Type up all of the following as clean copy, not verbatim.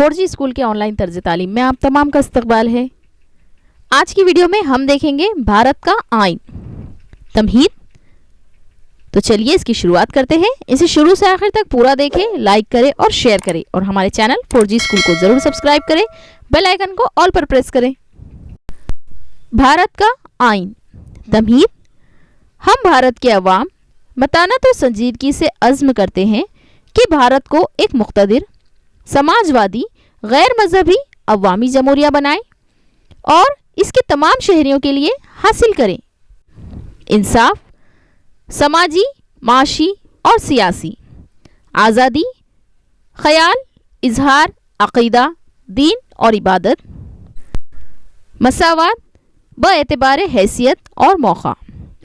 4G school के online तर्ज तालीम में आप तमाम का इस्तकबाल है। आज की वीडियो में हम देखेंगे भारत का आइन तमहीद। तो चलिए इसकी शुरुआत करते हैं। इसे शुरू से आखिर तक पूरा देखें, लाइक करें और शेयर करें और हमारे चैनल 4G स्कूल को ज़रूर सब्सक्राइब करें, बेल आइकन को ऑल पर प्रेस करें। भारत का आइन तमहीद। हम भारत के अवाम मतानत और संजीदगी से अज़्म करते हैं कि भारत को एक मुक़्तदिर, समाजवादी, गैर मजहबी अवामी जमहूरिया बनाएं और इसके तमाम शहरियों के लिए हासिल करें इंसाफ, समाजी, माशी और सियासी आज़ादी, ख़याल, इजहार, अक़ीदा, दीन और इबादत, मसावात बएतबार हैसियत और मौक़ा,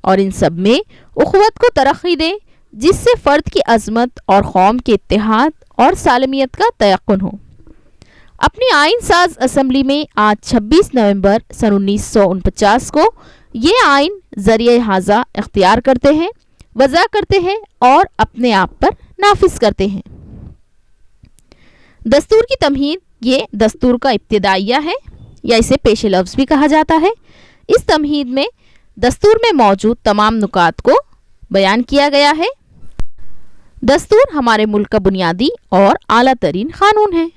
और इन सब में उख़्वत को तरक्की दें जिससे फ़र्द की अज़मत और कौम के इत्तेहाद और सालमियत का तयक्कुन हो। अपनी आइन साज असम्बली में आज 26 नवंबर सन 1949 को ये आइन ज़रिए हाजा इख्तियार करते हैं, वज़ा करते हैं और अपने आप पर नाफिज करते हैं। दस्तूर की तमहीद ये दस्तूर का इब्तिदाइया है या इसे पेश लफ्ज़ भी कहा जाता है। इस तमहीद में दस्तूर में मौजूद तमाम नुकात को बयान किया गया है। दस्तूर हमारे मुल्क का बुनियादी और आला तरीन क़ानून है।